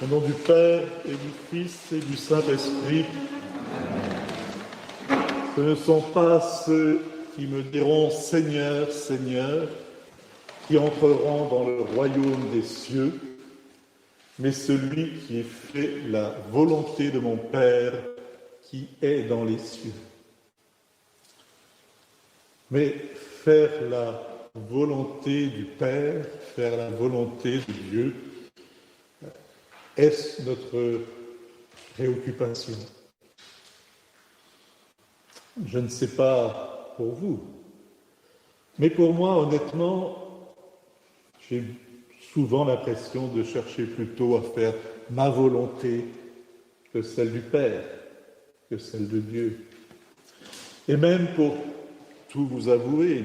Au nom du Père et du Fils et du Saint-Esprit, ce ne sont pas ceux qui me diront Seigneur, Seigneur, qui entreront dans le royaume des cieux, mais celui qui fait la volonté de mon Père qui est dans les cieux. Mais faire la volonté du Père, faire la volonté de Dieu, est-ce notre préoccupation? Je ne sais pas pour vous, mais pour moi, honnêtement, j'ai souvent l'impression de chercher plutôt à faire ma volonté que celle du Père, que celle de Dieu. Et même pour tout vous avouer,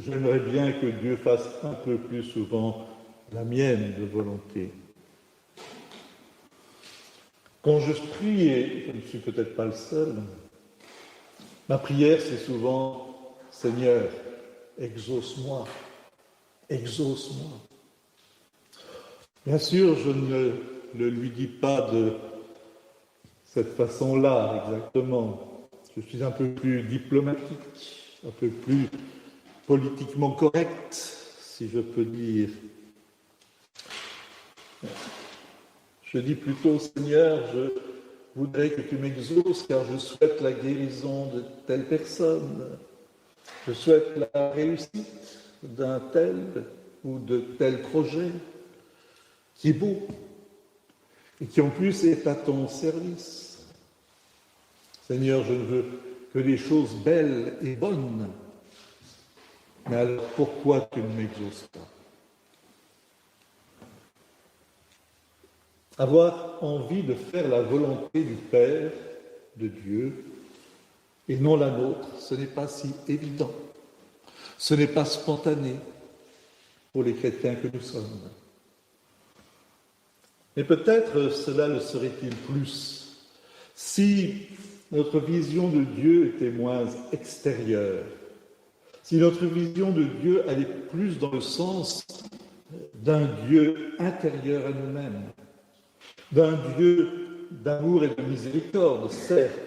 j'aimerais bien que Dieu fasse un peu plus souvent la mienne de volonté. Quand je prie, et je ne suis peut-être pas le seul, ma prière c'est souvent « Seigneur, exauce-moi, exauce-moi ». Bien sûr, je ne le lui dis pas de cette façon-là exactement. Je suis un peu plus diplomatique, un peu plus politiquement correct, si je peux dire. Je dis plutôt, Seigneur, je voudrais que tu m'exauces car je souhaite la guérison de telle personne. Je souhaite la réussite d'un tel ou de tel projet qui est beau et qui en plus est à ton service. Seigneur, je ne veux que des choses belles et bonnes. Mais alors pourquoi tu ne m'exauces pas? Avoir envie de faire la volonté du Père, de Dieu, et non la nôtre, ce n'est pas si évident. Ce n'est pas spontané pour les chrétiens que nous sommes. Mais peut-être cela le serait-il plus si notre vision de Dieu était moins extérieure, si notre vision de Dieu allait plus dans le sens d'un Dieu intérieur à nous-mêmes, d'un Dieu d'amour et de miséricorde, certes,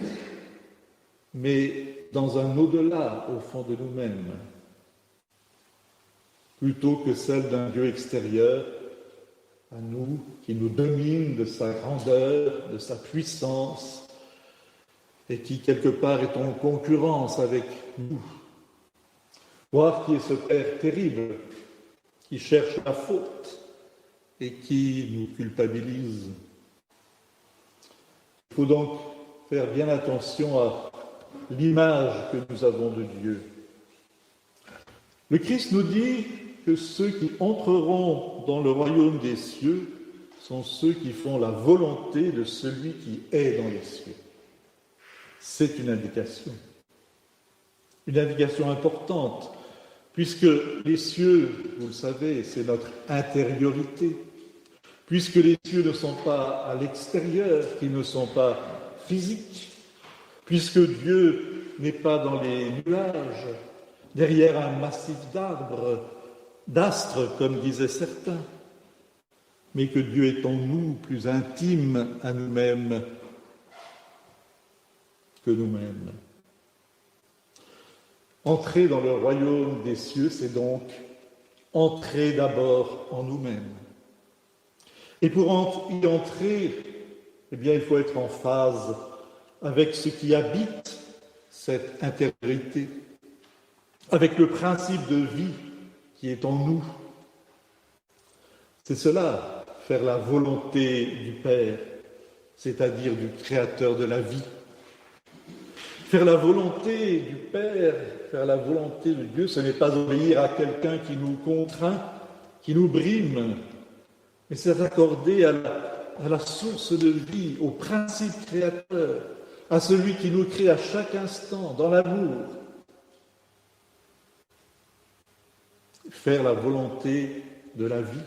mais dans un au-delà, au fond de nous-mêmes, plutôt que celle d'un Dieu extérieur à nous, qui nous domine de sa grandeur, de sa puissance, et qui, quelque part, est en concurrence avec nous. Voir qui est ce Père terrible, qui cherche la faute et qui nous culpabilise. Il faut donc faire bien attention à l'image que nous avons de Dieu. Le Christ nous dit que ceux qui entreront dans le royaume des cieux sont ceux qui font la volonté de celui qui est dans les cieux. C'est une indication importante, puisque les cieux, vous le savez, c'est notre intériorité. Puisque les cieux ne sont pas à l'extérieur, qu'ils ne sont pas physiques, puisque Dieu n'est pas dans les nuages, derrière un massif d'astres, comme disaient certains, mais que Dieu est en nous, plus intime à nous-mêmes que nous-mêmes. Entrer dans le royaume des cieux, c'est donc entrer d'abord en nous-mêmes. Et pour y entrer, eh bien, il faut être en phase avec ce qui habite cette intériorité, avec le principe de vie qui est en nous. C'est cela, faire la volonté du Père, c'est-à-dire du Créateur de la vie. Faire la volonté du Père, faire la volonté de Dieu, ce n'est pas obéir à quelqu'un qui nous contraint, qui nous brime, mais c'est s'accorder à la source de vie, au principe créateur, à celui qui nous crée à chaque instant, dans l'amour. Faire la volonté de la vie,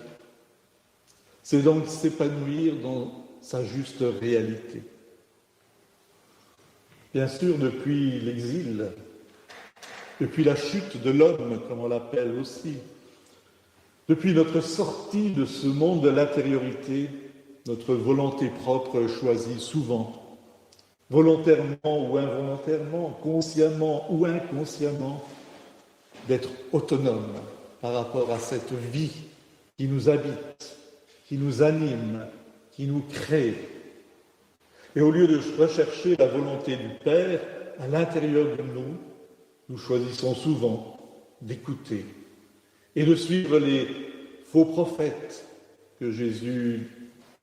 c'est donc s'épanouir dans sa juste réalité. Bien sûr, depuis l'exil, depuis la chute de l'homme, comme on l'appelle aussi, depuis notre sortie de ce monde de l'intériorité, notre volonté propre choisit souvent, volontairement ou involontairement, consciemment ou inconsciemment, d'être autonome par rapport à cette vie qui nous habite, qui nous anime, qui nous crée. Et au lieu de rechercher la volonté du Père à l'intérieur de nous, nous choisissons souvent d'écouter et de suivre les faux prophètes que Jésus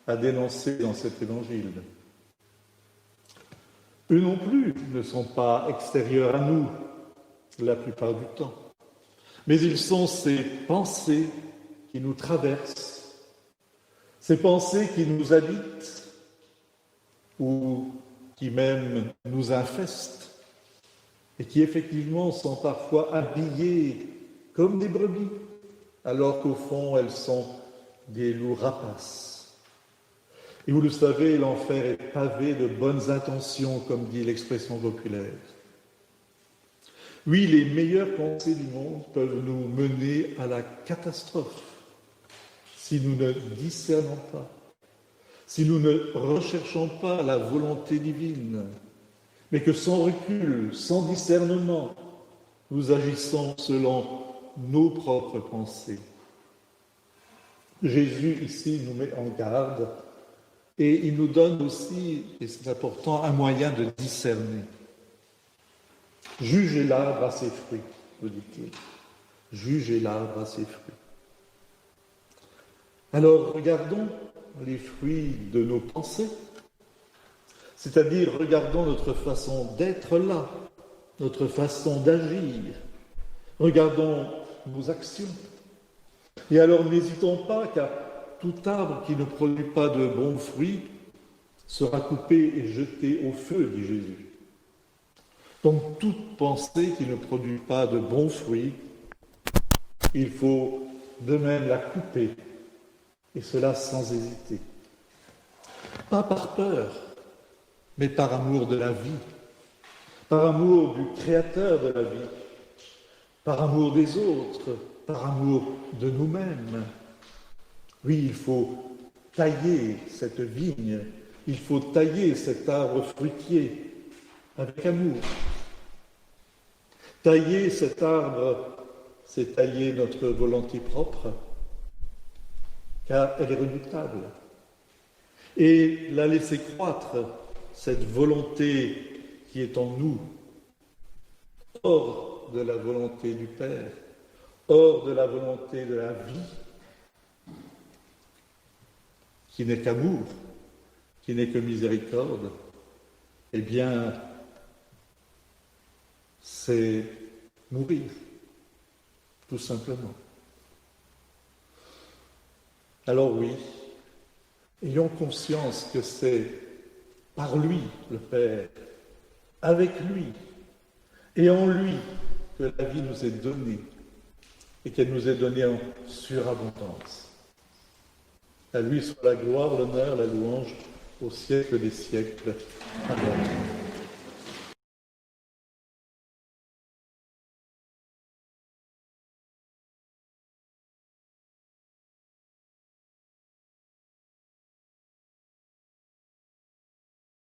a dénoncés dans cet évangile. Eux non plus ne sont pas extérieurs à nous la plupart du temps, mais ils sont ces pensées qui nous traversent, ces pensées qui nous habitent ou qui même nous infestent et qui effectivement sont parfois habillées comme des brebis, alors qu'au fond elles sont des loups rapaces. Et vous le savez, l'enfer est pavé de bonnes intentions, comme dit l'expression populaire. Oui, les meilleures pensées du monde peuvent nous mener à la catastrophe si nous ne discernons pas, si nous ne recherchons pas la volonté divine, mais que sans recul, sans discernement, nous agissons selon nos propres pensées. Jésus, ici, nous met en garde et il nous donne aussi, et c'est important, un moyen de discerner. Jugez l'arbre à ses fruits, nous dit-il. Jugez l'arbre à ses fruits. Alors, regardons les fruits de nos pensées, c'est-à-dire regardons notre façon d'être là, notre façon d'agir. Regardons nos actions. Et alors, n'hésitons pas, car tout arbre qui ne produit pas de bons fruits sera coupé et jeté au feu, dit Jésus. Donc, toute pensée qui ne produit pas de bons fruits, il faut de même la couper, et cela sans hésiter. Pas par peur, mais par amour de la vie, par amour du Créateur de la vie, par amour des autres, par amour de nous-mêmes. Oui, il faut tailler cette vigne, il faut tailler cet arbre fruitier avec amour. Tailler cet arbre, c'est tailler notre volonté propre, car elle est redoutable. Et la laisser croître, cette volonté qui est en nous, hors de la volonté du Père, hors de la volonté de la vie, qui n'est qu'amour, qui n'est que miséricorde, eh bien, c'est mourir, tout simplement. Alors oui, ayons conscience que c'est par lui, le Père, avec lui et en lui que la vie nous est donnée et qu'elle nous est donnée en surabondance. À lui soit la gloire, l'honneur, la louange au siècle des siècles. Amen.